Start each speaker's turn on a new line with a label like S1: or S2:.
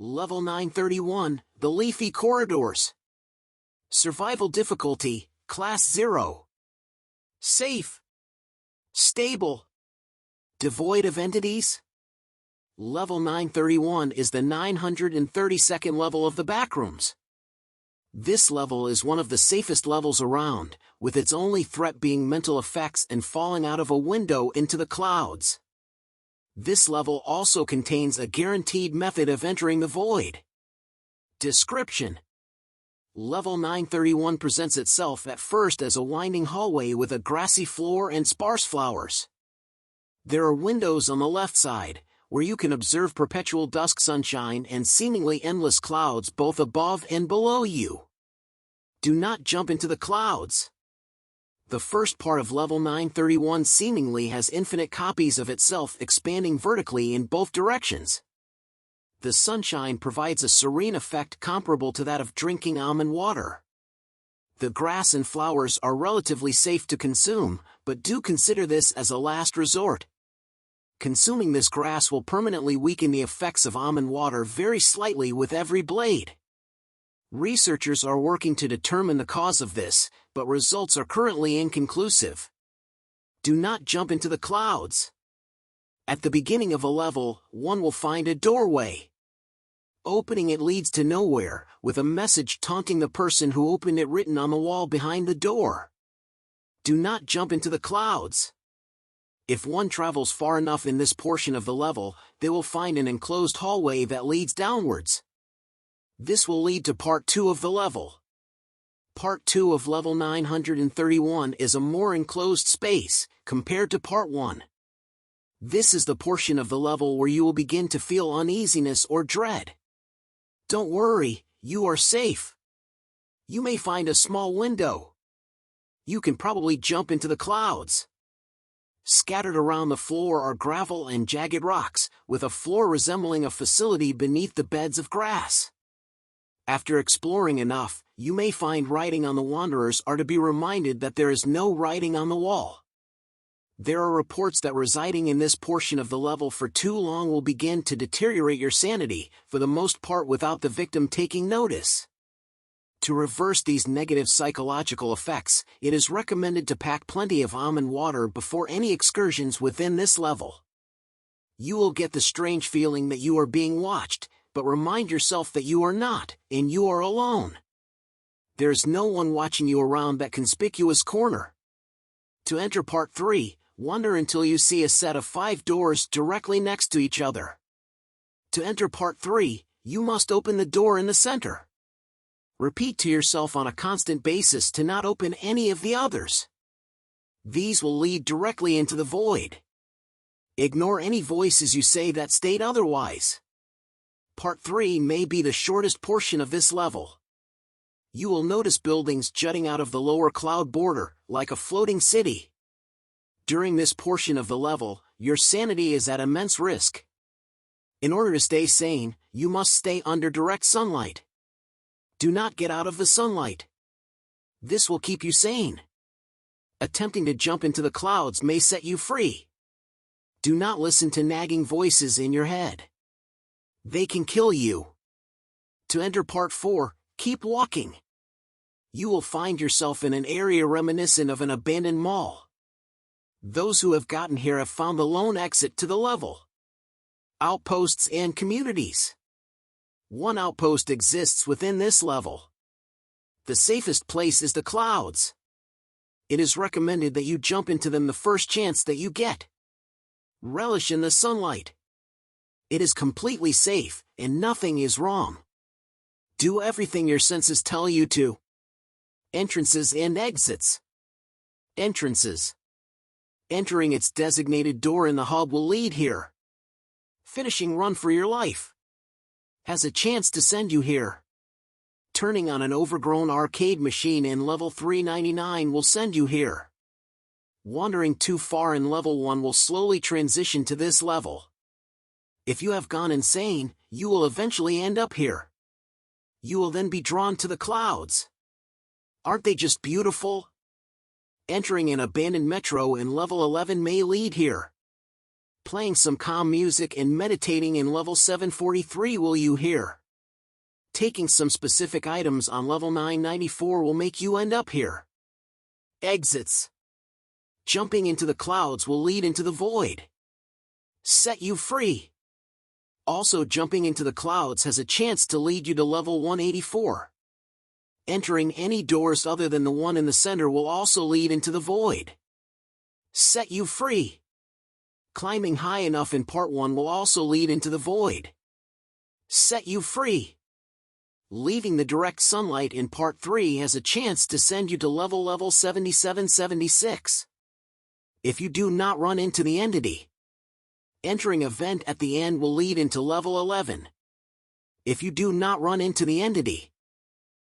S1: Level 931, The Leafy Corridors. Survival difficulty, Class 0. Safe. Stable. Devoid of entities. Level 931 is the 932nd level of the Backrooms. This level is one of the safest levels around, with its only threat being mental effects and falling out of a window into the clouds. This level also contains a guaranteed method of entering the void. Description: Level 931 presents itself at first as a winding hallway with a grassy floor and sparse flowers. There are windows on the left side, where you can observe perpetual dusk sunshine and seemingly endless clouds both above and below you. Do not jump into the clouds. The first part of level 931 seemingly has infinite copies of itself expanding vertically in both directions. The sunshine provides a serene effect comparable to that of drinking almond water. The grass and flowers are relatively safe to consume, but do consider this as a last resort. Consuming this grass will permanently weaken the effects of almond water very slightly with every blade. Researchers are working to determine the cause of this, but results are currently inconclusive. Do not jump into the clouds. At the beginning of a level, one will find a doorway. Opening it leads to nowhere, with a message taunting the person who opened it written on the wall behind the door. Do not jump into the clouds. If one travels far enough in this portion of the level, they will find an enclosed hallway that leads downwards. This will lead to Part 2 of the level. Part 2 of level 931 is a more enclosed space, compared to Part 1. This is the portion of the level where you will begin to feel uneasiness or dread. Don't worry, you are safe. You may find a small window. You can probably jump into the clouds. Scattered around the floor are gravel and jagged rocks, with a floor resembling a facility beneath the beds of grass. After exploring enough, you may find writing on the wanderers are to be reminded that there is no writing on the wall. There are reports that residing in this portion of the level for too long will begin to deteriorate your sanity, for the most part without the victim taking notice. To reverse these negative psychological effects, it is recommended to pack plenty of almond water before any excursions within this level. You will get the strange feeling that you are being watched, but remind yourself that you are not, and you are alone. There's no one watching you around that conspicuous corner. To enter Part 3, wander until you see a set of 5 doors directly next to each other. To enter Part 3, you must open the door in the center. Repeat to yourself on a constant basis to not open any of the others. These will lead directly into the void. Ignore any voices you say that state otherwise. Part 3 may be the shortest portion of this level. You will notice buildings jutting out of the lower cloud border, like a floating city. During this portion of the level, your sanity is at immense risk. In order to stay sane, you must stay under direct sunlight. Do not get out of the sunlight. This will keep you sane. Attempting to jump into the clouds may set you free. Do not listen to nagging voices in your head. They can kill you. To enter Part 4, keep walking. You will find yourself in an area reminiscent of an abandoned mall. Those who have gotten here have found the lone exit to the level. Outposts and communities. One outpost exists within this level. The safest place is the clouds. It is recommended that you jump into them the first chance that you get. Relish in the sunlight. It is completely safe, and nothing is wrong. Do everything your senses tell you to. Entrances and exits. Entrances. Entering its designated door in the hub will lead here. Finishing Run for Your Life has a chance to send you here. Turning on an overgrown arcade machine in level 399 will send you here. Wandering too far in level 1 will slowly transition to this level. If you have gone insane, you will eventually end up here. You will then be drawn to the clouds. Aren't they just beautiful? Entering an abandoned metro in level 11 may lead here. Playing some calm music and meditating in level 743 will you hear. Taking some specific items on level 994 will make you end up here. Exits. Jumping into the clouds will lead into the void. Set you free. Also, jumping into the clouds has a chance to lead you to level 184. Entering any doors other than the one in the center will also lead into the void. Set you free. Climbing high enough in part 1 will also lead into the void. Set you free. Leaving the direct sunlight in part 3 has a chance to send you to level 7776. If you do not run into the entity. Entering a vent at the end will lead into level 11. If you do not run into the entity.